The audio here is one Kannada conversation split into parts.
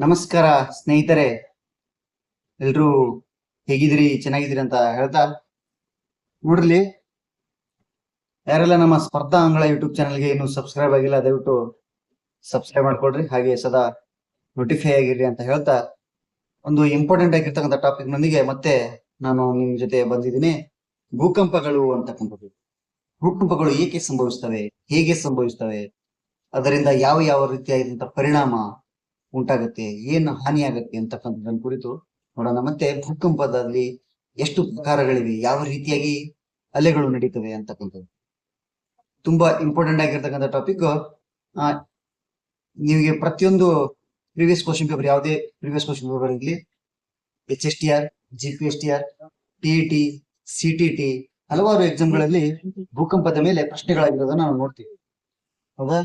ನಮಸ್ಕಾರ ಸ್ನೇಹಿತರೆ, ಎಲ್ರೂ ಹೇಗಿದ್ರಿ? ಚೆನ್ನಾಗಿದ್ದೀರಿ ಅಂತ ಹೇಳ್ತಾ, ನೋಡ್ರಿ, ಯಾರೆಲ್ಲ ನಮ್ಮ ಸ್ಪರ್ಧಾ ಅಂಗಳ ಯೂಟ್ಯೂಬ್ ಚಾನಲ್ಗೆ ಇನ್ನು ಸಬ್ಸ್ಕ್ರೈಬ್ ಆಗಿಲ್ಲ, ದಯವಿಟ್ಟು ಸಬ್ಸ್ಕ್ರೈಬ್ ಮಾಡ್ಕೊಡ್ರಿ. ಹಾಗೆ ಸದಾ ನೋಟಿಫೈ ಆಗಿರ್ರಿ ಅಂತ ಹೇಳ್ತಾ, ಒಂದು ಇಂಪಾರ್ಟೆಂಟ್ ಆಗಿರ್ತಕ್ಕಂಥ ಟಾಪಿಕ್ ನೊಂದಿಗೆ ಮತ್ತೆ ನಾನು ನಿಮ್ ಜೊತೆ ಬಂದಿದ್ದೀನಿ. ಭೂಕಂಪಗಳು ಅಂತಕ್ಕಂಥದ್ದು. ಭೂಕಂಪಗಳು ಏಕೆ ಸಂಭವಿಸ್ತವೆ, ಹೇಗೆ ಸಂಭವಿಸ್ತವೆ, ಅದರಿಂದ ಯಾವ ಯಾವ ರೀತಿಯಾದಂತಹ ಪರಿಣಾಮ ಉಂಟಾಗುತ್ತೆ, ಏನು ಹಾನಿ ಆಗುತ್ತೆ ಅಂತಕ್ಕಂಥದ್ದನ್ನ ಕುರಿತು ನೋಡೋಣ. ಮತ್ತೆ ಭೂಕಂಪದಲ್ಲಿ ಎಷ್ಟು ಪ್ರಕಾರಗಳಿವೆ, ಯಾವ ರೀತಿಯಾಗಿ ಅಲೆಗಳು ನಡೀತವೆ ಅಂತಕ್ಕಂಥದ್ದು ತುಂಬಾ ಇಂಪಾರ್ಟೆಂಟ್ ಆಗಿರ್ತಕ್ಕಂಥ ಟಾಪಿಕ್. ನಿಮಗೆ ಪ್ರತಿಯೊಂದು ಪ್ರೀವಿಯಸ್ ಕ್ವಶನ್ ಪೇಪರ್, ಯಾವುದೇ ಪ್ರೀವಿಯಸ್ ಕ್ವಶನ್ ಪೇಪರ್ ಇರಲಿ, HSTR, GPSTR, TET, CTT, ಹಲವಾರು ಎಕ್ಸಾಮ್ಗಳಲ್ಲಿ ಭೂಕಂಪದ ಮೇಲೆ ಪ್ರಶ್ನೆಗಳಾಗಿರೋದನ್ನ ನಾವು ನೋಡ್ತೀವಿ. ಹೌದಾ?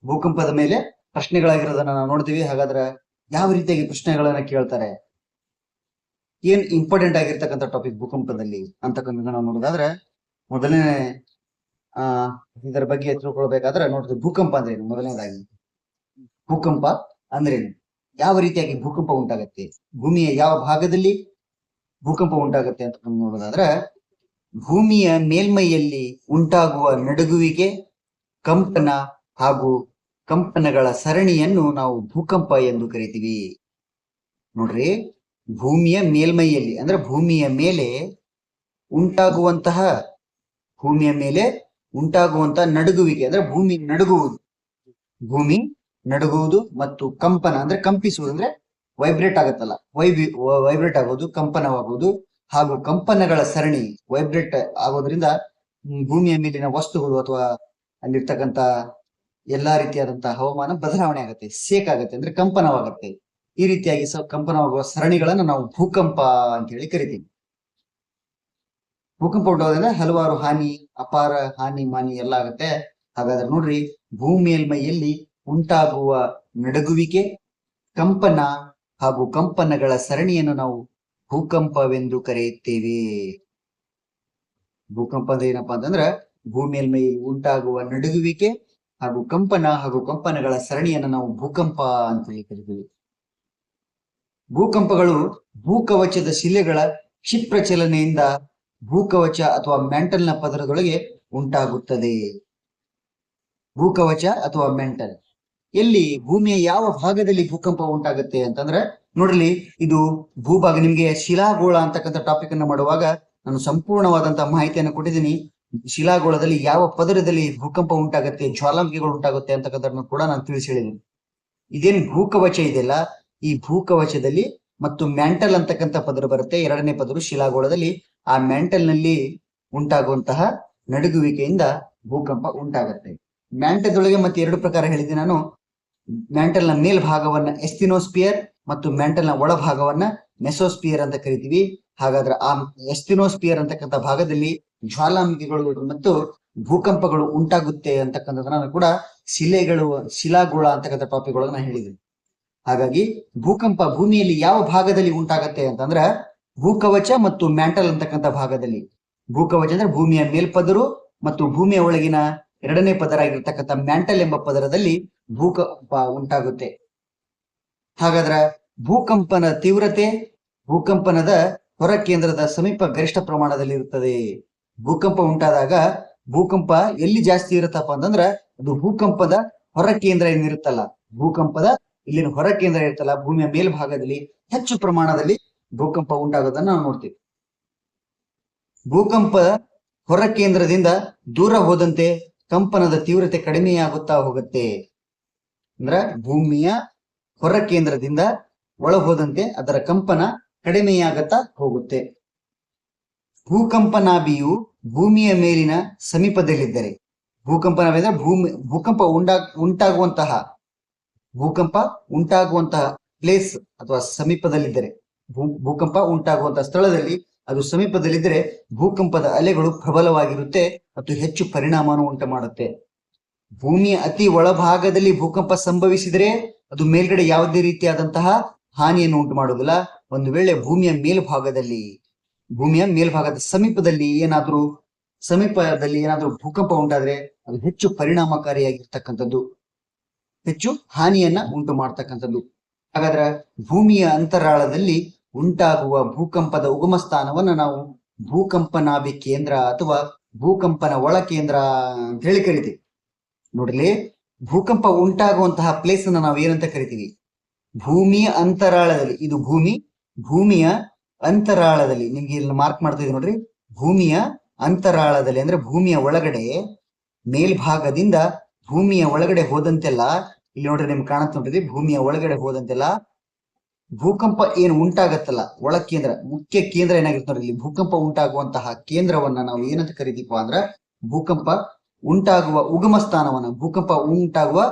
ಭೂಕಂಪದ ಮೇಲೆ ಪ್ರಶ್ನೆಗಳಾಗಿರೋದನ್ನ ನಾವು ನೋಡ್ತೀವಿ. ಹಾಗಾದ್ರೆ ಯಾವ ರೀತಿಯಾಗಿ ಪ್ರಶ್ನೆಗಳನ್ನ ಕೇಳ್ತಾರೆ, ಏನ್ ಇಂಪಾರ್ಟೆಂಟ್ ಆಗಿರ್ತಕ್ಕಂಥ ಟಾಪಿಕ್ ಭೂಕಂಪದಲ್ಲಿ ಅಂತಕ್ಕಂಥ ನಾವು ನೋಡೋದಾದ್ರೆ, ಮೊದಲನೇ ಇದರ ಬಗ್ಗೆ ತಿಳ್ಕೊಳ್ಬೇಕಾದ್ರೆ ನೋಡ್ತೀವಿ, ಭೂಕಂಪ ಅಂದ್ರೆ ಏನು. ಮೊದಲನೇದಾಗಿ ಭೂಕಂಪ ಅಂದ್ರೇನು, ಯಾವ ರೀತಿಯಾಗಿ ಭೂಕಂಪ ಉಂಟಾಗತ್ತೆ, ಭೂಮಿಯ ಯಾವ ಭಾಗದಲ್ಲಿ ಭೂಕಂಪ ಉಂಟಾಗತ್ತೆ ಅಂತ ನೋಡೋದಾದ್ರೆ, ಭೂಮಿಯ ಮೇಲ್ಮೈಯಲ್ಲಿ ಉಂಟಾಗುವ ನಡುಗುವಿಕೆ, ಕಂಪನ ಹಾಗೂ ಕಂಪನಗಳ ಸರಣಿಯನ್ನು ನಾವು ಭೂಕಂಪ ಎಂದು ಕರಿತೀವಿ. ನೋಡ್ರಿ, ಭೂಮಿಯ ಮೇಲ್ಮೈಯಲ್ಲಿ ಅಂದ್ರೆ ಭೂಮಿಯ ಮೇಲೆ ಉಂಟಾಗುವಂತಹ ನಡುಗುವಿಕೆ ಅಂದ್ರೆ ಭೂಮಿ ನಡುಗುವುದು ಮತ್ತು ಕಂಪನ ಅಂದ್ರೆ ಕಂಪಿಸುವುದು, ಅಂದ್ರೆ ವೈಬ್ರೇಟ್ ಆಗುತ್ತಲ್ಲ, ವೈಬ್ರೇಟ್ ಆಗೋದು, ಕಂಪನವಾಗುವುದು, ಹಾಗೂ ಕಂಪನಗಳ ಸರಣಿ ವೈಬ್ರೇಟ್ ಆಗೋದ್ರಿಂದ ಭೂಮಿಯ ಮೇಲಿನ ವಸ್ತುಗಳು ಅಥವಾ ಅಲ್ಲಿರ್ತಕ್ಕಂಥ ಎಲ್ಲಾ ರೀತಿಯಾದಂತಹ ಹವಾಮಾನ ಬದಲಾವಣೆ ಆಗುತ್ತೆ, ಸೇಕ್ ಆಗುತ್ತೆ, ಅಂದ್ರೆ ಕಂಪನವಾಗುತ್ತೆ. ಈ ರೀತಿಯಾಗಿ ಕಂಪನವಾಗುವ ಸರಣಿಗಳನ್ನ ನಾವು ಭೂಕಂಪ ಅಂತ ಹೇಳಿ ಕರಿತೀವಿ. ಭೂಕಂಪ ಉಂಟಾಗೋದ್ರಿಂದ ಹಲವಾರು ಹಾನಿ, ಅಪಾರ ಹಾನಿ ಮಾನಿ ಎಲ್ಲ ಆಗುತ್ತೆ. ಹಾಗಾದ್ರೆ ನೋಡ್ರಿ, ಭೂಮಿ ಮೇಲ್ಮೈಯಲ್ಲಿ ಉಂಟಾಗುವ ನಡುಗುವಿಕೆ, ಕಂಪನ ಹಾಗೂ ಕಂಪನಗಳ ಸರಣಿಯನ್ನು ನಾವು ಭೂಕಂಪವೆಂದು ಕರೆಯುತ್ತೇವೆ. ಭೂಕಂಪ ಅಂದ್ರೆ ಏನಪ್ಪಾ ಅಂತಂದ್ರ, ಭೂಮಿ ಮೇಲ್ಮೈಯಲ್ಲಿ ಉಂಟಾಗುವ ನಡುಗುವಿಕೆ ಹಾಗೂ ಕಂಪನಗಳ ಸರಣಿಯನ್ನು ನಾವು ಭೂಕಂಪ ಅಂತ ಹೇಳಿ ಕರಿತೀವಿ. ಭೂಕಂಪಗಳು ಭೂಕವಚದ ಶಿಲೆಗಳ ಕ್ಷಿಪ್ರ ಚಲನೆಯಿಂದ ಭೂಕವಚ ಅಥವಾ ಮ್ಯಾಂಟಲ್ನ ಪದರದೊಳಗೆ ಉಂಟಾಗುತ್ತದೆ. ಭೂಕವಚ ಅಥವಾ ಮ್ಯಾಂಟಲ್ ಎಲ್ಲಿ, ಭೂಮಿಯ ಯಾವ ಭಾಗದಲ್ಲಿ ಭೂಕಂಪ ಉಂಟಾಗುತ್ತೆ ಅಂತಂದ್ರೆ, ನೋಡ್ರಿ, ಇದು ಭೂಭಾಗ. ನಿಮ್ಗೆ ಶಿಲಾಗೋಳ ಅಂತಕ್ಕಂಥ ಟಾಪಿಕ್ ಅನ್ನ ಮಾಡುವಾಗ ನಾನು ಸಂಪೂರ್ಣವಾದಂತಹ ಮಾಹಿತಿಯನ್ನು ಕೊಟ್ಟಿದ್ದೀನಿ. ಶಿಲಾಗೋಳದಲ್ಲಿ ಯಾವ ಪದರದಲ್ಲಿ ಭೂಕಂಪ ಉಂಟಾಗುತ್ತೆ, ಜ್ವಾಲಾಮುಖಿಗಳು ಉಂಟಾಗುತ್ತೆ ಅಂತಕ್ಕಂಥದ್ದನ್ನು ಕೂಡ ನಾನು ತಿಳಿಸಿ ಹೇಳಿದ್ದೀನಿ. ಇದೇನು ಭೂಕವಚ ಇದೆಯಲ್ಲ, ಈ ಭೂಕವಚದಲ್ಲಿ ಮತ್ತು ಮ್ಯಾಂಟಲ್ ಅಂತಕ್ಕಂಥ ಪದರ ಬರುತ್ತೆ, ಎರಡನೇ ಪದರು ಶಿಲಾಗೋಳದಲ್ಲಿ. ಆ ಮ್ಯಾಂಟಲ್ ನಲ್ಲಿ ಉಂಟಾಗುವಂತಹ ನಡುಗುವಿಕೆಯಿಂದ ಭೂಕಂಪ ಉಂಟಾಗುತ್ತೆ. ಮ್ಯಾಂಟಲ್ದೊಳಗೆ ಮತ್ತೆ ಎರಡು ಪ್ರಕಾರ ಹೇಳಿದ್ದೆ ನಾನು. ಮ್ಯಾಂಟಲ್ ನ ಮೇಲ್ಭಾಗವನ್ನ ಎಸ್ತಿನೋಸ್ಪಿಯರ್ ಮತ್ತು ಮ್ಯಾಂಟಲ್ ನ ಒಳಭಾಗವನ್ನ ಮೆಸೋಸ್ಪಿಯರ್ ಅಂತ ಕರಿತೀವಿ. ಹಾಗಾದ್ರೆ ಆ ಎಸ್ತಿನೋಸ್ಪಿಯರ್ ಅಂತಕ್ಕಂಥ ಭಾಗದಲ್ಲಿ ಜ್ವಾಲಾಮುಖಿಗಳು ಮತ್ತು ಭೂಕಂಪಗಳು ಉಂಟಾಗುತ್ತೆ ಅಂತಕ್ಕಂಥದ್ದನ್ನ ಕೂಡ ಶಿಲಾಗೋಳ ಅಂತಕ್ಕಂಥ ಟಾಪಿಕ್ ಒಳಗೆ ನಾನು ಹೇಳಿದ್ದೀನಿ. ಹಾಗಾಗಿ ಭೂಕಂಪ ಭೂಮಿಯಲ್ಲಿ ಯಾವ ಭಾಗದಲ್ಲಿ ಉಂಟಾಗತ್ತೆ ಅಂತಂದ್ರ, ಭೂಕವಚ ಮತ್ತು ಮ್ಯಾಂಟಲ್ ಅಂತಕ್ಕಂಥ ಭಾಗದಲ್ಲಿ. ಭೂಕವಚ ಅಂದ್ರೆ ಭೂಮಿಯ ಮೇಲ್ಪದರು ಮತ್ತು ಭೂಮಿಯ ಒಳಗಿನ ಎರಡನೇ ಪದರ ಆಗಿರ್ತಕ್ಕಂಥ ಮ್ಯಾಂಟಲ್ ಎಂಬ ಪದರದಲ್ಲಿ ಭೂಕಂಪ ಉಂಟಾಗುತ್ತೆ. ಹಾಗಾದ್ರ ಭೂಕಂಪನ ತೀವ್ರತೆ ಭೂಕಂಪನದ ಹೊರ ಕೇಂದ್ರದ ಸಮೀಪ ಗರಿಷ್ಠ ಪ್ರಮಾಣದಲ್ಲಿ ಇರುತ್ತದೆ. ಭೂಕಂಪ ಉಂಟಾದಾಗ ಭೂಕಂಪ ಎಲ್ಲಿ ಜಾಸ್ತಿ ಇರುತ್ತಪ್ಪ ಅಂತಂದ್ರ, ಅದು ಭೂಕಂಪದ ಹೊರ ಕೇಂದ್ರ ಏನಿರುತ್ತಲ್ಲ, ಭೂಕಂಪದ ಇಲ್ಲಿನ ಹೊರ ಕೇಂದ್ರ ಇರುತ್ತಲ್ಲ, ಭೂಮಿಯ ಮೇಲ್ಭಾಗದಲ್ಲಿ ಹೆಚ್ಚು ಪ್ರಮಾಣದಲ್ಲಿ ಭೂಕಂಪ ಉಂಟಾಗೋದನ್ನ ನಾವು ನೋಡ್ತೀವಿ. ಭೂಕಂಪ ಹೊರ ಕೇಂದ್ರದಿಂದ ದೂರ ಹೋದಂತೆ ಕಂಪನದ ತೀವ್ರತೆ ಕಡಿಮೆಯಾಗುತ್ತಾ ಹೋಗುತ್ತೆ. ಅಂದ್ರ ಭೂಮಿಯ ಹೊರ ಕೇಂದ್ರದಿಂದ ಒಳ ಹೋದಂತೆ ಅದರ ಕಂಪನ ಕಡಿಮೆಯಾಗುತ್ತಾ ಹೋಗುತ್ತೆ. ಭೂಕಂಪನಾಭಿಯು ಭೂಮಿಯ ಮೇಲಿನ ಸಮೀಪದಲ್ಲಿದ್ದರೆ, ಭೂಕಂಪನಾಭಿ ಅಂದ್ರೆ ಭೂಕಂಪ ಉಂಟಾಗುವಂತಹ ಪ್ಲೇಸ್ ಅಥವಾ ಸಮೀಪದಲ್ಲಿದ್ದರೆ, ಭೂಕಂಪ ಉಂಟಾಗುವಂತಹ ಸ್ಥಳದಲ್ಲಿ ಅದು ಸಮೀಪದಲ್ಲಿದ್ದರೆ ಭೂಕಂಪದ ಅಲೆಗಳು ಪ್ರಬಲವಾಗಿರುತ್ತೆ ಮತ್ತು ಹೆಚ್ಚು ಪರಿಣಾಮವನ್ನು ಉಂಟು ಮಾಡುತ್ತೆ. ಭೂಮಿಯ ಅತಿ ಒಳಭಾಗದಲ್ಲಿ ಭೂಕಂಪ ಸಂಭವಿಸಿದರೆ ಅದು ಮೇಲ್ಗಡೆ ಯಾವುದೇ ರೀತಿಯಾದಂತಹ ಹಾನಿಯನ್ನು ಉಂಟು ಮಾಡುವುದಿಲ್ಲ. ಒಂದು ವೇಳೆ ಭೂಮಿಯ ಮೇಲ್ಭಾಗದ ಸಮೀಪದಲ್ಲಿ ಏನಾದ್ರೂ ಭೂಕಂಪ ಉಂಟಾದ್ರೆ ಅದು ಹೆಚ್ಚು ಪರಿಣಾಮಕಾರಿಯಾಗಿರ್ತಕ್ಕಂಥದ್ದು, ಹೆಚ್ಚು ಹಾನಿಯನ್ನ ಉಂಟು ಮಾಡ್ತಕ್ಕಂಥದ್ದು. ಹಾಗಾದ್ರೆ ಭೂಮಿಯ ಅಂತರಾಳದಲ್ಲಿ ಉಂಟಾಗುವ ಭೂಕಂಪದ ಉಗಮ ಸ್ಥಾನವನ್ನ ನಾವು ಭೂಕಂಪನಾಭಿ ಕೇಂದ್ರ ಅಥವಾ ಭೂಕಂಪನ ಒಳ ಕೇಂದ್ರ ಅಂತ ಹೇಳಿ ಕರಿತೀವಿ. ನೋಡ್ರಿ, ಭೂಕಂಪ ಉಂಟಾಗುವಂತಹ ಪ್ಲೇಸ್ ಅನ್ನ ನಾವು ಏನಂತ ಕರಿತೀವಿ? ಭೂಮಿಯ ಅಂತರಾಳದಲ್ಲಿ. ಇದು ಭೂಮಿಯ ಅಂತರಾಳದಲ್ಲಿ. ನಿಮ್ಗೆ ಇಲ್ಲಿ ಮಾರ್ಕ್ ಮಾಡ್ತಾ ಇದ್ದೀವಿ ನೋಡ್ರಿ, ಭೂಮಿಯ ಅಂತರಾಳದಲ್ಲಿ ಅಂದ್ರೆ ಭೂಮಿಯ ಒಳಗಡೆ, ಮೇಲ್ಭಾಗದಿಂದ ಭೂಮಿಯ ಒಳಗಡೆ ಹೋದಂತೆಲ್ಲ, ಇಲ್ಲಿ ನೋಡ್ರಿ ನಿಮ್ಗೆ ಕಾಣುತ್ತೆ ನೋಡ್ರಿ, ಭೂಮಿಯ ಒಳಗಡೆ ಹೋದಂತೆಲ್ಲ ಭೂಕಂಪ ಏನು ಉಂಟಾಗತ್ತಲ್ಲ, ಒಳ ಕೇಂದ್ರ, ಮುಖ್ಯ ಕೇಂದ್ರ ಏನಾಗಿರುತ್ತೆ ನೋಡ್ರಿ, ಇಲ್ಲಿ ಭೂಕಂಪ ಉಂಟಾಗುವಂತಹ ಕೇಂದ್ರವನ್ನ ನಾವು ಏನಂತ ಕರಿತೀವಿ ಅಂದ್ರೆ ಭೂಕಂಪ ಉಂಟಾಗುವ ಉಗಮ ಸ್ಥಾನವನ್ನ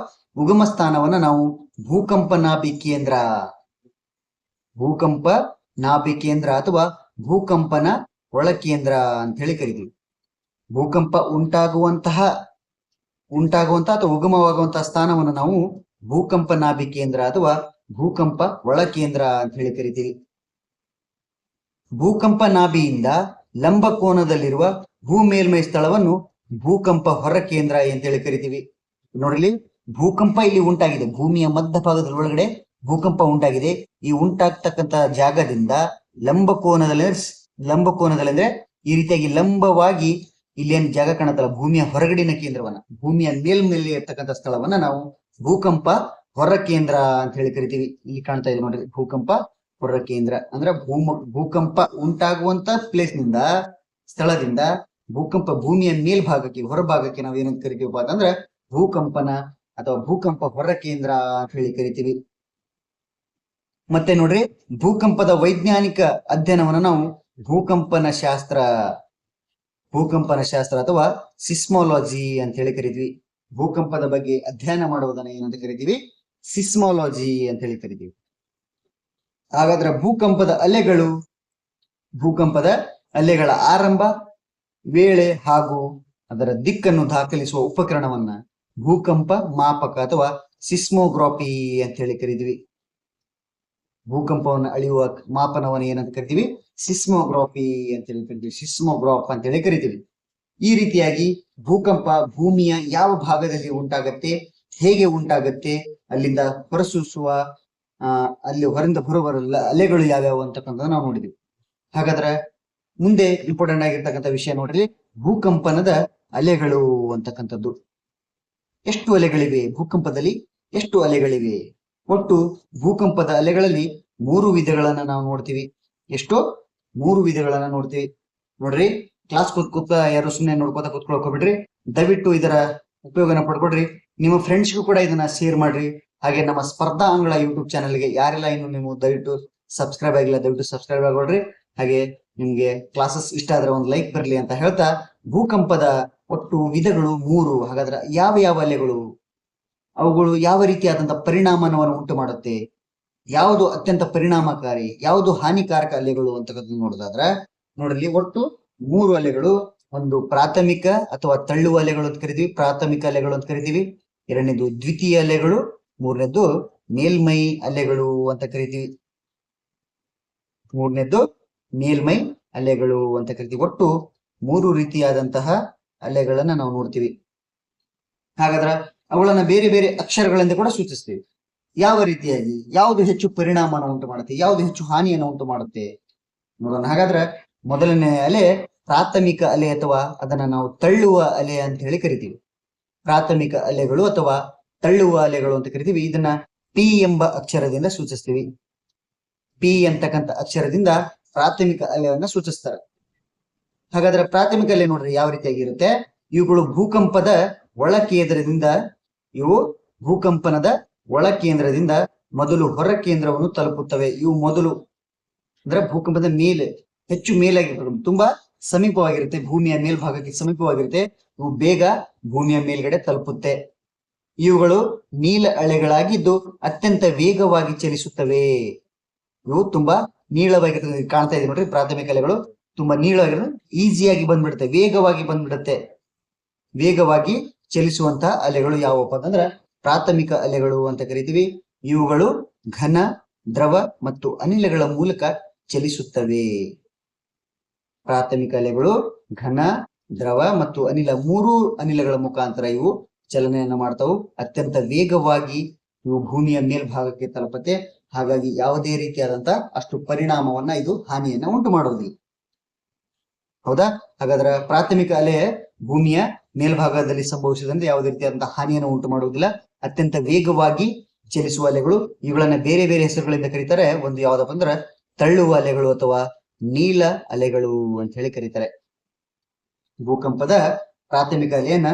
ನಾವು ಭೂಕಂಪ ನಾಭಿ ಕೇಂದ್ರ ಅಥವಾ ಭೂಕಂಪನ ಒಳ ಕೇಂದ್ರ ಅಂತ ಹೇಳಿ ಕರಿತೀವಿ. ಭೂಕಂಪ ಉಂಟಾಗುವಂತಹ ಅಥವಾ ಉಗಮವಾಗುವಂತಹ ಸ್ಥಾನವನ್ನು ನಾವು ಭೂಕಂಪ ನಾಭಿ ಕೇಂದ್ರ ಅಥವಾ ಭೂಕಂಪ ಒಳ ಕೇಂದ್ರ ಅಂತ ಹೇಳಿ ಕರಿತೀವಿ. ಭೂಕಂಪ ನಾಭಿಯಿಂದ ಲಂಬ ಕೋನದಲ್ಲಿರುವ ಭೂ ಮೇಲ್ಮೈ ಸ್ಥಳವನ್ನು ಭೂಕಂಪ ಹೊರ ಕೇಂದ್ರ ಅಂತ ಹೇಳಿ ಕರಿತೀವಿ. ನೋಡ್ರಿ, ಭೂಕಂಪ ಇಲ್ಲಿ ಉಂಟಾಗಿದೆ, ಭೂಮಿಯ ಮಧ್ಯಭಾಗದ ಒಳಗಡೆ ಭೂಕಂಪ ಉಂಟಾಗಿದೆ. ಈ ಉಂಟಾಗ್ತಕ್ಕಂತ ಜಾಗದಿಂದ ಲಂಬ ಕೋನದಲ್ಲಿ ಅಂದ್ರೆ ಈ ರೀತಿಯಾಗಿ ಲಂಬವಾಗಿ ಇಲ್ಲಿ ಏನ್ ಜಾಗ ಕಾಣತ್ತಲ್ಲ, ಭೂಮಿಯ ಹೊರಗಡಿನ ಕೇಂದ್ರವನ್ನ, ಭೂಮಿಯ ಮೇಲ್ಮೇಲೆ ಇರ್ತಕ್ಕಂಥ ಸ್ಥಳವನ್ನ ನಾವು ಭೂಕಂಪ ಹೊರ ಕೇಂದ್ರ ಅಂತ ಹೇಳಿ ಕರಿತೀವಿ. ಇಲ್ಲಿ ಕಾಣ್ತಾ ಇದೆ ನೋಡ್ರಿ, ಭೂಕಂಪ ಹೊರ ಕೇಂದ್ರ ಅಂದ್ರೆ ಭೂಕಂಪ ಉಂಟಾಗುವಂತ ಸ್ಥಳದಿಂದ ಭೂಕಂಪ ಭೂಮಿಯ ಮೇಲ್ಭಾಗಕ್ಕೆ, ಹೊರಭಾಗಕ್ಕೆ ನಾವು ಏನಂತ ಕರಿತೀವಪ್ಪ ಅಂತಂದ್ರೆ ಭೂಕಂಪನ ಅಥವಾ ಭೂಕಂಪ ಹೊರ ಕೇಂದ್ರ ಅಂತ ಹೇಳಿ ಕರಿತೀವಿ. ಮತ್ತೆ ನೋಡ್ರಿ, ಭೂಕಂಪದ ವೈಜ್ಞಾನಿಕ ಅಧ್ಯಯನವನ್ನು ನಾವು ಭೂಕಂಪನ ಶಾಸ್ತ್ರ ಅಥವಾ ಸಿಸ್ಮೋಲಜಿ ಅಂತ ಹೇಳಿ ಕರಿತೀವಿ. ಭೂಕಂಪದ ಬಗ್ಗೆ ಅಧ್ಯಯನ ಮಾಡುವುದನ್ನ ಏನಂತ ಕರಿತೀವಿ? ಸಿಸ್ಮೋಲಜಿ ಅಂತ ಹೇಳಿ ಕರಿತೀವಿ. ಹಾಗಾದ್ರೆ ಭೂಕಂಪದ ಅಲೆಗಳ ಆರಂಭ, ವೇಳೆ ಹಾಗೂ ಅದರ ದಿಕ್ಕನ್ನು ದಾಖಲಿಸುವ ಉಪಕರಣವನ್ನ ಭೂಕಂಪ ಮಾಪಕ ಅಥವಾ ಸಿಸ್ಮೋಗ್ರಾಫಿ ಅಂತ ಹೇಳಿ ಕರಿತೀವಿ. ಭೂಕಂಪವನ್ನು ಅಳೆಯುವ ಮಾಪನವನ್ನು ಏನಂತ ಕರಿತೀವಿ? ಸಿಸ್ಮೋಗ್ರಾಫಿ ಅಂತ ಹೇಳಿ ಕರಿತೀವಿ, ಸಿಸ್ಮೋಗ್ರಾಫ್ ಅಂತ ಹೇಳಿ ಕರಿತೀವಿ. ಈ ರೀತಿಯಾಗಿ ಭೂಕಂಪ ಭೂಮಿಯ ಯಾವ ಭಾಗದಲ್ಲಿ ಉಂಟಾಗತ್ತೆ, ಹೇಗೆ ಉಂಟಾಗತ್ತೆ, ಅಲ್ಲಿಂದ ಹೊರಸೂಸುವ ಅಲ್ಲಿ ಹೊರದಿಂದ ಬರುವ ಅಲೆಗಳು ಯಾವ್ಯಾವು ಅಂತಕ್ಕಂಥದ್ದು ನಾವು ನೋಡಿದ್ವಿ. ಹಾಗಾದ್ರೆ ಮುಂದೆ ಇಂಪಾರ್ಟೆಂಟ್ ಆಗಿರ್ತಕ್ಕಂಥ ವಿಷಯ ನೋಡ್ರಿ, ಭೂಕಂಪನದ ಅಲೆಗಳು ಅಂತಕ್ಕಂಥದ್ದು. ಎಷ್ಟು ಅಲೆಗಳಿವೆ ಭೂಕಂಪದಲ್ಲಿ? ಎಷ್ಟು ಅಲೆಗಳಿವೆ? ಒಟ್ಟು ಭೂಕಂಪದ ಅಲೆಗಳಲ್ಲಿ 3 ವಿಧಗಳನ್ನ ನಾವು ನೋಡ್ತೀವಿ. ಎಷ್ಟು? 3 ವಿಧಗಳನ್ನ ನೋಡ್ತೀವಿ. ನೋಡ್ರಿ, ಕ್ಲಾಸ್ ಕೂತ್ಕೋತ ಯಾರು ಸುಮ್ಮನೆ ನೋಡ್ಕೋತಾ ಕೂತ್ಕೊಳಕ್ ಹೋಗ್ಬಿಡ್ರಿ. ದಯವಿಟ್ಟು ಇದರ ಉಪಯೋಗನ ಪಡ್ಕೊಡ್ರಿ. ನಿಮ್ಮ ಫ್ರೆಂಡ್ಸ್ಗೂ ಕೂಡ ಇದನ್ನ ಶೇರ್ ಮಾಡ್ರಿ. ಹಾಗೆ ನಮ್ಮ ಸ್ಪರ್ಧಾ ಅಂಗಳ ಯೂಟ್ಯೂಬ್ ಚಾನಲ್ಗೆ ಯಾರೆಲ್ಲ ಇನ್ನು ನೀವು ದಯವಿಟ್ಟು ಸಬ್ಸ್ಕ್ರೈಬ್ ಆಗಿಲ್ಲ, ದಯವಿಟ್ಟು ಸಬ್ಸ್ಕ್ರೈಬ್ ಆಗೋಡ್ರಿ. ಹಾಗೆ ನಿಮ್ಗೆ ಕ್ಲಾಸಸ್ ಇಷ್ಟ ಆದ್ರೆ ಒಂದು ಲೈಕ್ ಬರಲಿ ಅಂತ ಹೇಳ್ತಾ, ಭೂಕಂಪದ ಒಟ್ಟು ವಿಧಗಳು 3. ಹಾಗಾದ್ರೆ ಯಾವ ಅಲೆಗಳು, ಅವುಗಳು ಯಾವ ರೀತಿಯಾದಂತಹ ಪರಿಣಾಮವನ್ನು ಉಂಟು ಮಾಡುತ್ತೆ, ಯಾವುದು ಅತ್ಯಂತ ಪರಿಣಾಮಕಾರಿ, ಯಾವುದು ಹಾನಿಕಾರಕ ಅಲೆಗಳು ಅಂತಕ್ಕಂಥದ್ದು ನೋಡೋದಾದ್ರೆ ನೋಡಲಿ, ಒಟ್ಟು 3 ಅಲೆಗಳು. ಒಂದು ಪ್ರಾಥಮಿಕ ಅಥವಾ ತಳ್ಳುವ ಅಲೆಗಳು ಅಂತ ಕರಿತೀವಿ, ಪ್ರಾಥಮಿಕ ಅಲೆಗಳು ಅಂತ ಕರಿತೀವಿ. ಎರಡನೇದು ದ್ವಿತೀಯ ಅಲೆಗಳು, ಮೂರನೇದು ಮೇಲ್ಮೈ ಅಲೆಗಳು ಅಂತ ಕರಿತೀವಿ. ಒಟ್ಟು 3 ರೀತಿಯಾದಂತಹ ಅಲೆಗಳನ್ನ ನಾವು ನೋಡ್ತೀವಿ. ಹಾಗಾದ್ರೆ ಅವುಗಳನ್ನ ಬೇರೆ ಬೇರೆ ಅಕ್ಷರಗಳಿಂದ ಕೂಡ ಸೂಚಿಸ್ತೀವಿ. ಯಾವ ರೀತಿಯಾಗಿ, ಯಾವುದು ಹೆಚ್ಚು ಪರಿಣಾಮವನ್ನು ಉಂಟು ಮಾಡುತ್ತೆ, ಯಾವುದು ಹೆಚ್ಚು ಹಾನಿಯನ್ನು ಉಂಟು ಮಾಡುತ್ತೆ ನೋಡೋಣ. ಹಾಗಾದ್ರೆ ಮೊದಲನೇ ಅಲೆ ಪ್ರಾಥಮಿಕ ಅಲೆ ಅಥವಾ ಅದನ್ನ ನಾವು ತಳ್ಳುವ ಅಲೆ ಅಂತ ಹೇಳಿ ಕರಿತೀವಿ. ಪ್ರಾಥಮಿಕ ಅಲೆಗಳು ಅಥವಾ ತಳ್ಳುವ ಅಲೆಗಳು ಅಂತ ಕರಿತೀವಿ. ಇದನ್ನ ಪಿ ಎಂಬ ಅಕ್ಷರದಿಂದ ಸೂಚಿಸ್ತೀವಿ. ಪಿ ಅಂತಕ್ಕಂಥ ಅಕ್ಷರದಿಂದ ಪ್ರಾಥಮಿಕ ಅಲೆಯನ್ನ ಸೂಚಿಸ್ತಾರೆ. ಹಾಗಾದ್ರೆ ಪ್ರಾಥಮಿಕ ಅಲೆ ನೋಡ್ರಿ ಯಾವ ರೀತಿಯಾಗಿರುತ್ತೆ. ಇವುಗಳು ಭೂಕಂಪನದ ಒಳ ಕೇಂದ್ರದಿಂದ ಮೊದಲು ಹೊರ ಕೇಂದ್ರವನ್ನು ತಲುಪುತ್ತವೆ. ಇವು ಮೊದಲು ಅಂದ್ರೆ ಭೂಕಂಪದ ಮೇಲೆ ಹೆಚ್ಚು ಮೇಲಾಗಿರ್ತವೆ, ತುಂಬಾ ಸಮೀಪವಾಗಿರುತ್ತೆ, ಭೂಮಿಯ ಮೇಲ್ಭಾಗಕ್ಕೆ ಸಮೀಪವಾಗಿರುತ್ತೆ. ಇವು ಬೇಗ ಭೂಮಿಯ ಮೇಲ್ಗಡೆ ತಲುಪುತ್ತೆ. ಇವುಗಳು ನೀಲ ಅಲೆಗಳಾಗಿದ್ದು ಅತ್ಯಂತ ವೇಗವಾಗಿ ಚಲಿಸುತ್ತವೆ. ಇವು ತುಂಬಾ ನೀಳವಾಗಿರ್ತದೆ, ಕಾಣ್ತಾ ಇದೆ ನೋಡ್ರಿ. ಪ್ರಾಥಮಿಕ ಅಲೆಗಳು ತುಂಬಾ ನೀಳವಾಗಿರುತ್ತೆ, ಈಸಿಯಾಗಿ ಬಂದ್ಬಿಡುತ್ತೆ, ವೇಗವಾಗಿ ಬಂದ್ಬಿಡುತ್ತೆ. ವೇಗವಾಗಿ ಚಲಿಸುವಂತಹ ಅಲೆಗಳು ಯಾವಪ್ಪ ಅಂತಂದ್ರೆ ಪ್ರಾಥಮಿಕ ಅಲೆಗಳು ಅಂತ ಕರಿತೀವಿ. ಇವುಗಳು ಘನ, ದ್ರವ ಮತ್ತು ಅನಿಲಗಳ ಮೂಲಕ ಚಲಿಸುತ್ತವೆ. ಪ್ರಾಥಮಿಕ ಅಲೆಗಳು ಘನ, ದ್ರವ ಮತ್ತು ಅನಿಲ, 3 ಅನಿಲಗಳ ಮುಖಾಂತರ ಇವು ಚಲನೆಯನ್ನ ಮಾಡ್ತಾವು. ಅತ್ಯಂತ ವೇಗವಾಗಿ ಇವು ಭೂಮಿಯ ಮೇಲ್ಭಾಗಕ್ಕೆ ತಲುಪುತ್ತೆ. ಹಾಗಾಗಿ ಯಾವುದೇ ರೀತಿಯಾದಂತ ಅಷ್ಟು ಪರಿಣಾಮವನ್ನ ಇದು ಹಾನಿಯನ್ನ ಉಂಟು ಮಾಡುವುದಿಲ್ಲ. ಹೌದಾ? ಹಾಗಾದ್ರೆ ಪ್ರಾಥಮಿಕ ಅಲೆ ಭೂಮಿಯ ಮೇಲ್ಭಾಗದಲ್ಲಿ ಸಂಭವಿಸಿದಂತೆ ಯಾವುದೇ ರೀತಿಯಾದಂತಹ ಹಾನಿಯನ್ನು ಉಂಟು ಮಾಡುವುದಿಲ್ಲ. ಅತ್ಯಂತ ವೇಗವಾಗಿ ಚಲಿಸುವ ಅಲೆಗಳು, ಇವುಗಳನ್ನ ಬೇರೆ ಬೇರೆ ಹೆಸರುಗಳಿಂದ ಕರೀತಾರೆ. ಒಂದು ಯಾವ್ದಪ್ಪ ಅಂದ್ರೆ ತಳ್ಳುವ ಅಲೆಗಳು ಅಥವಾ ನೀಳ ಅಲೆಗಳು ಅಂತ ಹೇಳಿ ಕರೀತಾರೆ. ಭೂಕಂಪದ ಪ್ರಾಥಮಿಕ ಅಲೆಯನ್ನ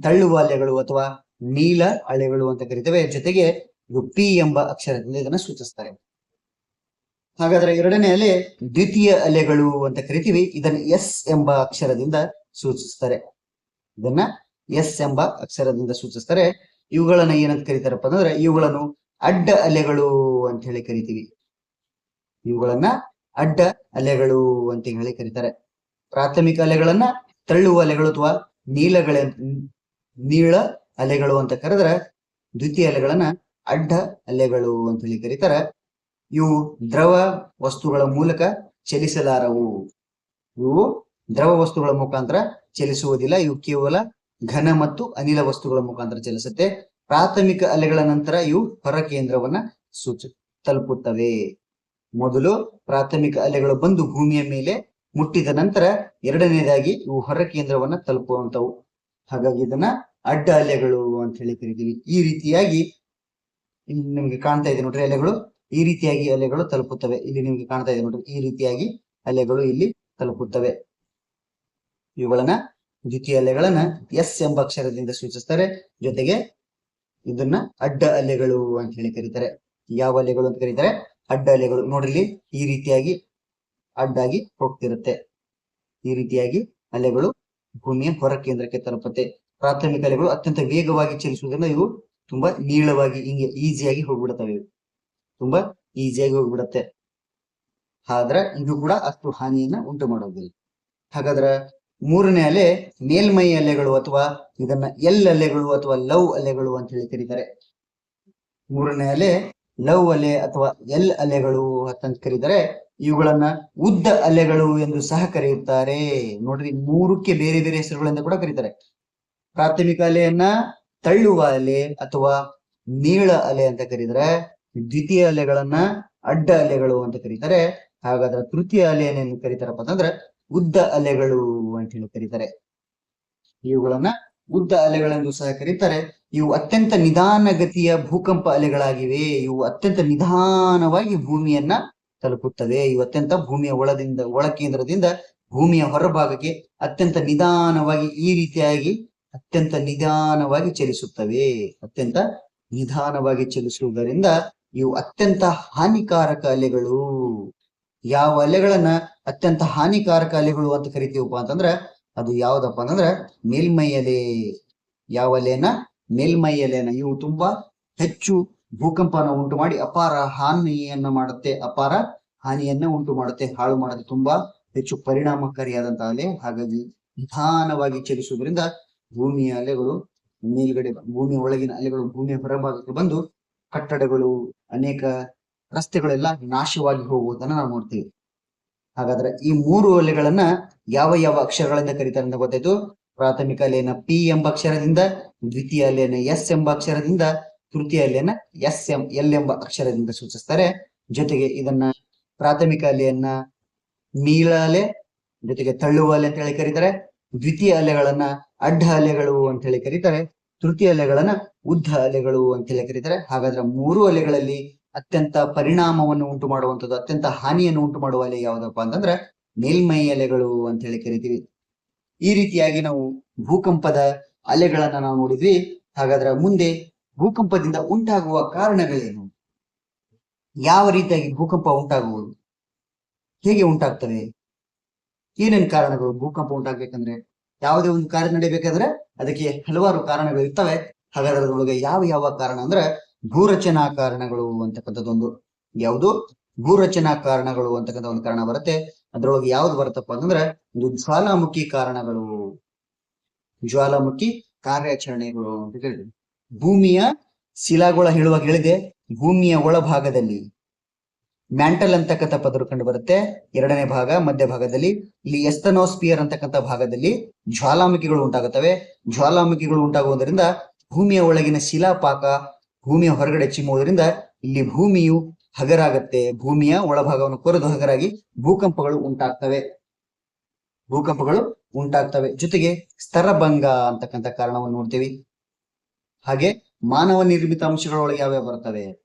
ತಳ್ಳುವ ಅಲೆಗಳು ಅಥವಾ ನೀಳ ಅಲೆಗಳು ಅಂತ ಕರೀತೇವೆ. ಜೊತೆಗೆ ಇದು ಪಿ ಎಂಬ ಅಕ್ಷರದಿಂದ ಇದನ್ನ ಸೂಚಿಸ್ತಾರೆ. ಹಾಗಾದ್ರೆ ಎರಡನೇ ಅಲೆ ದ್ವಿತೀಯ ಅಲೆಗಳು ಅಂತ ಕರಿತೀವಿ. ಇದನ್ನ ಎಸ್ ಎಂಬ ಅಕ್ಷರದಿಂದ ಸೂಚಿಸ್ತಾರೆ. ಇದನ್ನ ಎಸ್ ಎಂಬ ಅಕ್ಷರದಿಂದ ಸೂಚಿಸ್ತಾರೆ. ಇವುಗಳನ್ನ ಏನಂತ ಕರೀತಾರಪ್ಪ ಅಂದ್ರೆ ಇವುಗಳನ್ನು ಅಡ್ಡ ಅಲೆಗಳು ಅಂತ ಹೇಳಿ ಕರಿತೀವಿ. ಇವುಗಳನ್ನ ಅಡ್ಡ ಅಲೆಗಳು ಅಂತ ಹೇಳಿ ಕರೀತಾರೆ. ಪ್ರಾಥಮಿಕ ಅಲೆಗಳನ್ನ ತಳ್ಳುವ ಅಲೆಗಳು ಅಥವಾ ನೀಳ ಅಲೆಗಳು ಅಂತ ಕರೆದ್ರೆ, ದ್ವಿತೀಯ ಅಲೆಗಳನ್ನ ಅಡ್ಡ ಅಲೆಗಳು ಅಂತ ಹೇಳಿ ಕರೀತಾರೆ. ಇವು ದ್ರವ ವಸ್ತುಗಳ ಮೂಲಕ ಚಲಿಸಲಾರವು. ಇವು ದ್ರವ ವಸ್ತುಗಳ ಮುಖಾಂತರ ಚಲಿಸುವುದಿಲ್ಲ. ಇವು ಕೇವಲ ಘನ ಮತ್ತು ಅನಿಲ ವಸ್ತುಗಳ ಮುಖಾಂತರ ಚಲಿಸುತ್ತೆ. ಪ್ರಾಥಮಿಕ ಅಲೆಗಳ ನಂತರ ಇವು ಹೊರ ಕೇಂದ್ರವನ್ನ ತಲುಪುತ್ತವೆ. ಮೊದಲು ಪ್ರಾಥಮಿಕ ಅಲೆಗಳು ಬಂದು ಭೂಮಿಯ ಮೇಲೆ ಮುಟ್ಟಿದ ನಂತರ ಎರಡನೇದಾಗಿ ಇವು ಹೊರ ಕೇಂದ್ರವನ್ನ ತಲುಪುವಂತವು. ಹಾಗಾಗಿ ಇದನ್ನ ಅಡ್ಡ ಅಲೆಗಳು ಅಂತ ಹೇಳಿ ಕರಿತೀವಿ. ಈ ರೀತಿಯಾಗಿ ನಿಮ್ಗೆ ಕಾಣ್ತಾ ಇದೆ ನೋಡ್ರಿ ಅಲೆಗಳು. ಈ ರೀತಿಯಾಗಿ ಅಲೆಗಳು ತಲುಪುತ್ತವೆ. ಇಲ್ಲಿ ನಿಮ್ಗೆ ಕಾಣ್ತಾ ಇದೆ ನೋಡ್ರಿ, ಈ ರೀತಿಯಾಗಿ ಅಲೆಗಳು ಇಲ್ಲಿ ತಲುಪುತ್ತವೆ. ಇವುಗಳನ್ನ ದ್ವಿತೀಯ ಅಲೆಗಳನ್ನ ಎಸ್ ಎಂಬ ಅಕ್ಷರದಿಂದ ಸೂಚಿಸ್ತಾರೆ. ಜೊತೆಗೆ ಇದನ್ನ ಅಡ್ಡ ಅಲೆಗಳು ಅಂತ ಹೇಳಿ ಕರೀತಾರೆ. ಯಾವ ಅಲೆಗಳು ಅಂತ ಕರೀತಾರೆ? ಅಡ್ಡ ಅಲೆಗಳು. ನೋಡ್ರಿ, ಈ ರೀತಿಯಾಗಿ ಅಡ್ಡಾಗಿ ಹೋಗ್ತಿರುತ್ತೆ. ಈ ರೀತಿಯಾಗಿ ಅಲೆಗಳು ಭೂಮಿಯ ಹೊರ ಕೇಂದ್ರಕ್ಕೆ ತಲುಪುತ್ತೆ. ಪ್ರಾಥಮಿಕ ಅಲೆಗಳು ಅತ್ಯಂತ ವೇಗವಾಗಿ ಚಲಿಸುವುದರಿಂದ ಇವು ತುಂಬಾ ನೀಳವಾಗಿ ಹಿಂಗೆ ಈಸಿಯಾಗಿ ಹೋಗ್ಬಿಡುತ್ತವೆ. ತುಂಬಾ ಈಸಿಯಾಗಿ ಹೋಗ್ಬಿಡುತ್ತೆ. ಆದ್ರೆ ಇದು ಕೂಡ ಅಷ್ಟು ಹಾನಿಯನ್ನ ಉಂಟು ಮಾಡೋದಿಲ್ಲ. ಹಾಗಾದ್ರೆ ಮೂರನೇ ಅಲೆ ಮೇಲ್ಮೈ ಅಲೆಗಳು ಅಥವಾ ಇದನ್ನ ಎಲ್ ಅಲೆಗಳು ಅಥವಾ ಲವ್ ಅಲೆಗಳು ಅಂತ ಹೇಳಿ ಕರೀತಾರೆ. ಮೂರನೇ ಅಲೆ ಲವ್ ಅಲೆ ಅಥವಾ ಎಲ್ ಅಲೆಗಳು ಅಂತ ಕರೀತಾರೆ. ಇವುಗಳನ್ನ ಉದ್ದ ಅಲೆಗಳು ಎಂದು ಸಹ ಕರೆಯುತ್ತಾರೆ. ನೋಡ್ರಿ, ಮೂರಕ್ಕೆ ಬೇರೆ ಬೇರೆ ಹೆಸರುಗಳಿಂದ ಕೂಡ ಕರೀತಾರೆ. ಪ್ರಾಥಮಿಕ ಅಲೆಯನ್ನ ತಳ್ಳುವ ಅಲೆ ಅಥವಾ ನೀಳ ಅಲೆ ಅಂತ ಕರೀತಾರೆ. ದ್ವಿತೀಯ ಅಲೆಗಳನ್ನ ಅಡ್ಡ ಅಲೆಗಳು ಅಂತ ಕರೀತಾರೆ. ಹಾಗಾದ್ರೆ ತೃತೀಯ ಅಲೆಯನ್ನು ಕರೀತಾರಪ್ಪ ಅಂತಂದ್ರೆ ಉದ್ದ ಅಲೆಗಳು ಅಂತ ಹೇಳಿ ಕರೀತಾರೆ. ಇವುಗಳನ್ನ ಉದ್ದ ಅಲೆಗಳೆಂದು ಸಹ ಕರೀತಾರೆ. ಇವು ಅತ್ಯಂತ ನಿಧಾನಗತಿಯ ಭೂಕಂಪ ಅಲೆಗಳಾಗಿವೆ. ಇವು ಅತ್ಯಂತ ನಿಧಾನವಾಗಿ ಭೂಮಿಯನ್ನ ತಲುಪುತ್ತವೆ. ಇವು ಅತ್ಯಂತ ಭೂಮಿಯ ಒಳ ಕೇಂದ್ರದಿಂದ ಭೂಮಿಯ ಹೊರಭಾಗಕ್ಕೆ ಅತ್ಯಂತ ನಿಧಾನವಾಗಿ ಈ ರೀತಿಯಾಗಿ ಅತ್ಯಂತ ನಿಧಾನವಾಗಿ ಚಲಿಸುತ್ತವೆ. ಅತ್ಯಂತ ನಿಧಾನವಾಗಿ ಚಲಿಸುವುದರಿಂದ ಇವು ಅತ್ಯಂತ ಹಾನಿಕಾರಕ ಅಲೆಗಳು. ಯಾವ ಅಲೆಗಳನ್ನ ಅತ್ಯಂತ ಹಾನಿಕಾರಕ ಅಲೆಗಳು ಅಂತ ಕರಿತೀವಪ್ಪ ಅಂತಂದ್ರ ಅದು ಯಾವ್ದಪ್ಪ ಅಂತಂದ್ರ ಮೇಲ್ಮೈ ಅಲೆ. ಯಾವ ಅಲೆನ? ಮೇಲ್ಮೈ ಅಲೆನ. ಇವು ತುಂಬಾ ಹೆಚ್ಚು ಭೂಕಂಪನ ಉಂಟು ಮಾಡಿ ಅಪಾರ ಹಾನಿಯನ್ನ ಮಾಡುತ್ತೆ. ಅಪಾರ ಹಾನಿಯನ್ನ ಉಂಟು ಮಾಡುತ್ತೆ, ಹಾಳು ಮಾಡುತ್ತೆ. ತುಂಬಾ ಹೆಚ್ಚು ಪರಿಣಾಮಕಾರಿಯಾದಂತಹ ಅಲೆ. ಹಾಗಾಗಿ ನಿಧಾನವಾಗಿ ಚಲಿಸುವುದರಿಂದ ಭೂಮಿಯ ಅಲೆಗಳು ಮೇಲ್ಗಡೆ, ಭೂಮಿಯ ಒಳಗಿನ ಅಲೆಗಳು ಭೂಮಿಯ ಹೊರಭಾಗಕ್ಕೆ ಬಂದು ಕಟ್ಟಡಗಳು, ಅನೇಕ ರಸ್ತೆಗಳೆಲ್ಲ ನಾಶವಾಗಿ ಹೋಗುವುದನ್ನ ನಾವು ನೋಡ್ತೀವಿ. ಹಾಗಾದ್ರೆ ಈ ಮೂರು ಅಲೆಗಳನ್ನ ಯಾವ ಯಾವ ಅಕ್ಷರಗಳಿಂದ ಕರೀತಾರೆ ಅಂತ ಗೊತ್ತಾಯ್ತು. ಪ್ರಾಥಮಿಕ ಅಲೆಯನ್ನ ಪಿ ಎಂಬ ಅಕ್ಷರದಿಂದ, ದ್ವಿತೀಯ ಅಲೆಯನ್ನ ಎಸ್ ಎಂಬ ಅಕ್ಷರದಿಂದ, ತೃತೀಯ ಅಲೆಯನ್ನ ಎಲ್ ಎಂಬ ಅಕ್ಷರದಿಂದ ಸೂಚಿಸ್ತಾರೆ. ಜೊತೆಗೆ ಇದನ್ನ ಪ್ರಾಥಮಿಕ ಅಲೆಯನ್ನ ನೀಳ ಅಲೆ, ಜೊತೆಗೆ ತಳ್ಳುವ ಅಲೆ ಅಂತ ಹೇಳಿ ಕರೀತಾರೆ. ದ್ವಿತೀಯ ಅಲೆಗಳನ್ನ ಅಡ್ಡ ಅಲೆಗಳು ಅಂತ ಹೇಳಿ ಕರೀತಾರೆ. ತೃತೀಯ ಅಲೆಗಳನ್ನ ಉದ್ದ ಅಲೆಗಳು ಅಂತ ಹೇಳಿ ಕರೀತಾರೆ. ಹಾಗಾದ್ರೆ ಮೂರು ಅಲೆಗಳಲ್ಲಿ ಅತ್ಯಂತ ಪರಿಣಾಮವನ್ನು ಉಂಟು ಮಾಡುವಂಥದ್ದು, ಅತ್ಯಂತ ಹಾನಿಯನ್ನು ಉಂಟು ಮಾಡುವ ಅಲೆ ಯಾವ್ದಪ್ಪ ಅಂತಂದ್ರೆ ಮೇಲ್ಮೈ ಅಲೆಗಳು ಅಂತ ಹೇಳಿ ಕರಿತೀವಿ. ಈ ರೀತಿಯಾಗಿ ನಾವು ಭೂಕಂಪದ ಅಲೆಗಳನ್ನ ನಾವು ನೋಡಿದ್ವಿ. ಹಾಗಾದ್ರೆ ಮುಂದೆ ಭೂಕಂಪದಿಂದ ಉಂಟಾಗುವ ಕಾರಣಗಳೇನು? ಯಾವ ರೀತಿಯಾಗಿ ಭೂಕಂಪ ಉಂಟಾಗುವುದು? ಹೇಗೆ ಉಂಟಾಗ್ತವೆ? ಏನೇನು ಕಾರಣಗಳು? ಭೂಕಂಪ ಉಂಟಾಗ್ಬೇಕಂದ್ರೆ, ಯಾವುದೇ ಒಂದು ಕಾರ್ಯ ನಡೀಬೇಕಾದ್ರೆ ಅದಕ್ಕೆ ಹಲವಾರು ಕಾರಣಗಳು ಇರ್ತವೆ. ಹಾಗಾದ್ರೆ ಅದರೊಳಗೆ ಯಾವ ಯಾವ ಕಾರಣ ಅಂದ್ರೆ ಭೂರಚನಾ ಕಾರಣಗಳು ಅಂತಕ್ಕಂಥದ್ದೊಂದು. ಯಾವುದು? ಭೂರಚನಾ ಕಾರಣಗಳು ಅಂತಕ್ಕಂಥ ಒಂದು ಕಾರಣ ಬರುತ್ತೆ. ಅದ್ರೊಳಗೆ ಯಾವ್ದು ಬರುತ್ತಪ್ಪ ಅಂತಂದ್ರೆ ಇದು ಜ್ವಾಲಾಮುಖಿ ಕಾರಣಗಳು, ಜ್ವಾಲಾಮುಖಿ ಕಾರ್ಯಾಚರಣೆಗಳು ಅಂತ ಹೇಳಿದ್ರು. ಭೂಮಿಯ ಶಿಲಾಗೋಳ ಹೇಳುವಾಗ ಹೇಳಿದೆ, ಭೂಮಿಯ ಒಳಭಾಗದಲ್ಲಿ ಮ್ಯಾಂಟಲ್ ಅಂತಕ್ಕಂಥ ಪದರು ಕಂಡು ಬರುತ್ತೆ. ಎರಡನೇ ಭಾಗ ಮಧ್ಯಭಾಗದಲ್ಲಿ ಇಲ್ಲಿ ಎಸ್ತನೋಸ್ಪಿಯರ್ ಅಂತಕ್ಕಂಥ ಭಾಗದಲ್ಲಿ ಜ್ವಾಲಾಮುಖಿಗಳು ಉಂಟಾಗುತ್ತವೆ. ಜ್ವಾಲಾಮುಖಿಗಳು ಉಂಟಾಗುವುದರಿಂದ ಭೂಮಿಯ ಒಳಗಿನ ಶಿಲಾಪಾಕ ಭೂಮಿಯ ಹೊರಗಡೆ ಚಿಮ್ಮುವುದರಿಂದ ಇಲ್ಲಿ ಭೂಮಿಯು ಹಗರಾಗತ್ತೆ, ಭೂಮಿಯ ಒಳಭಾಗವನ್ನು ಕೊರೆದು ಹಗರಾಗಿ ಭೂಕಂಪಗಳು ಉಂಟಾಗ್ತವೆ. ಜೊತೆಗೆ ಸ್ತರಭಂಗ ಅಂತಕ್ಕಂಥ ಕಾರಣವನ್ನು ನೋಡ್ತೀವಿ. ಹಾಗೆ ಮಾನವ ನಿರ್ಮಿತ ಅಂಶಗಳೊಳಗೆ ಯಾವ್ಯಾವ ಬರ್ತವೆ?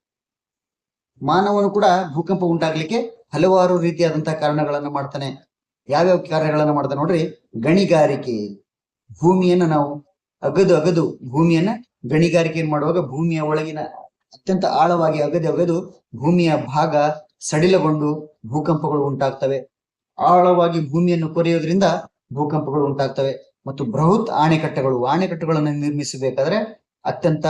ಮಾನವನು ಕೂಡ ಭೂಕಂಪ ಉಂಟಾಗ್ಲಿಕ್ಕೆ ಹಲವಾರು ರೀತಿಯಾದಂತಹ ಕಾರಣಗಳನ್ನ ಮಾಡ್ತಾನೆ. ಯಾವ್ಯಾವ ಕಾರ್ಯಗಳನ್ನ ಮಾಡ್ತಾನೆ ನೋಡ್ರಿ. ಗಣಿಗಾರಿಕೆ, ಭೂಮಿಯನ್ನ ನಾವು ಅಗದು ಭೂಮಿಯನ್ನ ಗಣಿಗಾರಿಕೆಯನ್ನು ಮಾಡುವಾಗ ಭೂಮಿಯ ಒಳಗಿನ ಅತ್ಯಂತ ಆಳವಾಗಿ ಅಗದು ಭೂಮಿಯ ಭಾಗ ಸಡಿಲಗೊಂಡು ಭೂಕಂಪಗಳು ಉಂಟಾಗ್ತವೆ. ಆಳವಾಗಿ ಭೂಮಿಯನ್ನು ಕೊರೆಯೋದ್ರಿಂದ ಭೂಕಂಪಗಳು ಉಂಟಾಗ್ತವೆ. ಮತ್ತು ಬೃಹತ್ ಆಣೆಕಟ್ಟುಗಳನ್ನು ನಿರ್ಮಿಸಬೇಕಾದ್ರೆ ಅತ್ಯಂತ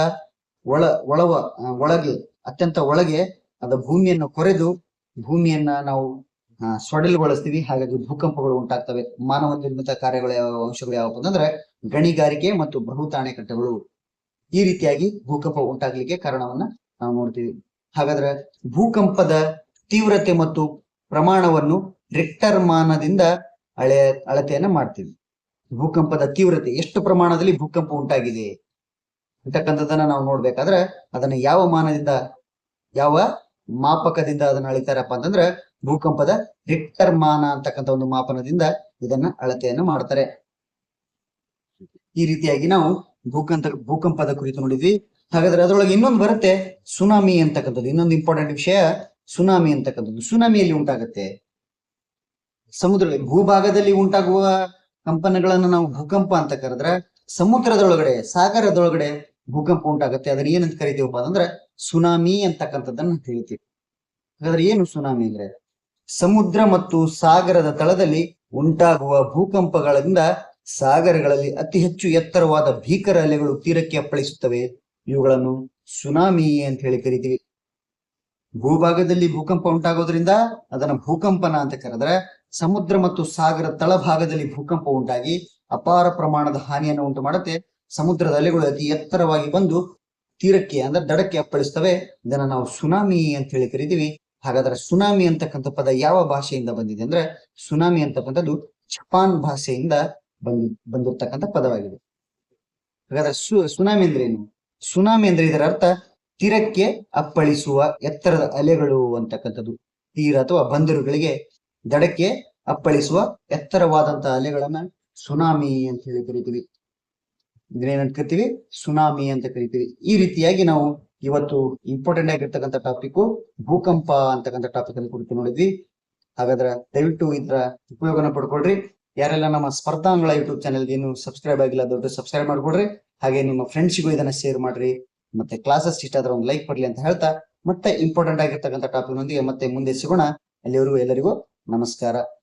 ಒಳಗೆ ಅದ ಭೂಮಿಯನ್ನು ಕೊರೆದು ಭೂಮಿಯನ್ನ ನಾವು ಸೊಡಲುಗೊಳಿಸ್ತೀವಿ. ಹಾಗಾಗಿ ಭೂಕಂಪಗಳು ಉಂಟಾಗ್ತವೆ. ಮಾನವ ನಿರ್ಮಿತ ಕಾರ್ಯಗಳ ಅಂಶಗಳು ಯಾವಪ್ಪ ಅಂತಂದ್ರೆ ಗಣಿಗಾರಿಕೆ ಮತ್ತು ಬೃಹತ್ ಅಣೆಕಟ್ಟುಗಳು. ಈ ರೀತಿಯಾಗಿ ಭೂಕಂಪ ಉಂಟಾಗ್ಲಿಕ್ಕೆ ಕಾರಣವನ್ನ ನಾವು ನೋಡ್ತೀವಿ. ಹಾಗಾದ್ರೆ ಭೂಕಂಪದ ತೀವ್ರತೆ ಮತ್ತು ಪ್ರಮಾಣವನ್ನು ರಿಕ್ಟರ್ ಮಾನದಿಂದ ಅಳತೆಯನ್ನ ಮಾಡ್ತೀವಿ. ಭೂಕಂಪದ ತೀವ್ರತೆ, ಎಷ್ಟು ಪ್ರಮಾಣದಲ್ಲಿ ಭೂಕಂಪ ಉಂಟಾಗಿದೆ ಅಂತಕ್ಕಂಥದ್ದನ್ನ ನಾವು ನೋಡ್ಬೇಕಾದ್ರೆ ಅದನ್ನ ಯಾವ ಮಾಪಕದಿಂದ ಅದನ್ನ ಅಳಿತಾರಪ್ಪ ಅಂತಂದ್ರೆ ಭೂಕಂಪದ ರಿಕ್ಟರ್ ಮಾನ ಅಂತಕ್ಕಂಥ ಒಂದು ಮಾಪನದಿಂದ ಇದನ್ನ ಅಳತೆಯನ್ನು ಮಾಡ್ತಾರೆ. ಈ ರೀತಿಯಾಗಿ ನಾವು ಭೂಕಂಪದ ಕುರಿತು ನೋಡಿದ್ವಿ. ಹಾಗಾದ್ರೆ ಅದರೊಳಗೆ ಇನ್ನೊಂದು ಬರುತ್ತೆ, ಸುನಾಮಿ ಅಂತಕ್ಕಂಥದ್ದು. ಇನ್ನೊಂದು ಇಂಪಾರ್ಟೆಂಟ್ ವಿಷಯ ಸುನಾಮಿ ಅಂತಕ್ಕಂಥದ್ದು. ಸುನಾಮಿಯಲ್ಲಿ ಉಂಟಾಗುತ್ತೆ ಭೂಭಾಗದಲ್ಲಿ ಉಂಟಾಗುವ ಕಂಪನಗಳನ್ನು ನಾವು ಭೂಕಂಪ ಅಂತ ಕರೆದ್ರೆ, ಸಮುದ್ರದೊಳಗಡೆ ಸಾಗರದೊಳಗಡೆ ಭೂಕಂಪ ಉಂಟಾಗುತ್ತೆ. ಅದನ್ನ ಏನಂತ ಕರಿತೀವಪ್ಪ ಅಂತಂದ್ರೆ ಸುನಾಮಿ ಅಂತಕ್ಕಂಥದ್ದನ್ನ ಹೇಳ್ತೀವಿ. ಹಾಗಾದ್ರೆ ಏನು ಸುನಾಮಿ ಅಂದ್ರೆ? ಸಮುದ್ರ ಮತ್ತು ಸಾಗರದ ತಳದಲ್ಲಿ ಉಂಟಾಗುವ ಭೂಕಂಪಗಳಿಂದ ಸಾಗರಗಳಲ್ಲಿ ಅತಿ ಹೆಚ್ಚು ಎತ್ತರವಾದ ಭೀಕರ ಅಲೆಗಳು ತೀರಕ್ಕೆ ಅಪ್ಪಳಿಸುತ್ತವೆ. ಇವುಗಳನ್ನು ಸುನಾಮಿ ಅಂತ ಹೇಳಿ ಕರಿತೀವಿ. ಭೂಭಾಗದಲ್ಲಿ ಭೂಕಂಪ ಉಂಟಾಗೋದ್ರಿಂದ ಅದನ್ನ ಭೂಕಂಪನ ಅಂತ ಕರೆದ್ರೆ, ಸಮುದ್ರ ಮತ್ತು ಸಾಗರ ತಳಭಾಗದಲ್ಲಿ ಭೂಕಂಪ ಉಂಟಾಗಿ ಅಪಾರ ಪ್ರಮಾಣದ ಹಾನಿಯನ್ನು ಉಂಟು ಮಾಡುತ್ತೆ. ಸಮುದ್ರದ ಅಲೆಗಳು ಅತಿ ಎತ್ತರವಾಗಿ ಬಂದು ತೀರಕ್ಕೆ ಅಂದ್ರೆ ದಡಕ್ಕೆ ಅಪ್ಪಳಿಸ್ತವೆ. ಇದನ್ನ ನಾವು ಸುನಾಮಿ ಅಂತ ಹೇಳಿ ಕರಿತೀವಿ. ಹಾಗಾದ್ರೆ ಸುನಾಮಿ ಅಂತಕ್ಕಂಥ ಪದ ಯಾವ ಭಾಷೆಯಿಂದ ಬಂದಿದೆ ಅಂದ್ರೆ, ಸುನಾಮಿ ಅಂತಕ್ಕಂಥದ್ದು ಜಪಾನ್ ಭಾಷೆಯಿಂದ ಬಂದಿರ್ತಕ್ಕಂಥ ಪದವಾಗಿದೆ. ಹಾಗಾದ್ರೆ ಸುನಾಮಿ ಅಂದ್ರೆ ಏನು? ಸುನಾಮಿ ಅಂದ್ರೆ ಇದರ ಅರ್ಥ ತೀರಕ್ಕೆ ಅಪ್ಪಳಿಸುವ ಎತ್ತರದ ಅಲೆಗಳು ಅಂತಕ್ಕಂಥದ್ದು. ತೀರ ಅಥವಾ ಬಂದರುಗಳಿಗೆ ದಡಕ್ಕೆ ಅಪ್ಪಳಿಸುವ ಎತ್ತರವಾದಂತಹ ಅಲೆಗಳನ್ನ ಸುನಾಮಿ ಅಂತ ಹೇಳಿ ಕರಿತೀವಿ. ಇದನ್ನೇನಂತ ಕರಿತೀವಿ? ಸುನಾಮಿ ಅಂತ ಕರಿತೀವಿ. ಈ ರೀತಿಯಾಗಿ ನಾವು ಇವತ್ತು ಇಂಪಾರ್ಟೆಂಟ್ ಆಗಿರ್ತಕ್ಕಂಥ ಟಾಪಿಕ್ ಭೂಕಂಪ ಅಂತಕ್ಕಂಥ ಟಾಪಿಕ್ ಅನ್ನು ಕುರಿತು ನೋಡಿದ್ವಿ. ಹಾಗಾದ್ರೆ ದಯವಿಟ್ಟು ಇದರ ಉಪಯೋಗನ ಪಡ್ಕೊಳ್ರಿ. ಯಾರೆಲ್ಲ ನಮ್ಮ ಸ್ಪರ್ಧಾಂಗಳ ಯೂಟ್ಯೂಬ್ ಚಾನೆಲ್ ಏನು ಸಬ್ಸ್ಕ್ರೈಬ್ ಆಗಿಲ್ಲ ದೊಡ್ಡ ಸಬ್ಸ್ಕ್ರೈಬ್ ಮಾಡ್ಕೊಡ್ರಿ. ಹಾಗೆ ನಿಮ್ಮ ಫ್ರೆಂಡ್ಸ್ಗೂ ಇದನ್ನ ಶೇರ್ ಮಾಡ್ರಿ. ಮತ್ತೆ ಕ್ಲಾಸಸ್ ಇಷ್ಟ ಆದ್ರೆ ಒಂದು ಲೈಕ್ ಕೊಡ್ಲಿ ಅಂತ ಹೇಳ್ತಾ ಮತ್ತೆ ಇಂಪಾರ್ಟೆಂಟ್ ಆಗಿರ್ತಕ್ಕಂಥ ಟಾಪಿಕ್ ನೊಂದಿಗೆ ಮತ್ತೆ ಮುಂದೆ ಸಿಗೋಣ. ಅಲ್ಲಿವರೆಗೂ ಎಲ್ಲರಿಗೂ ನಮಸ್ಕಾರ.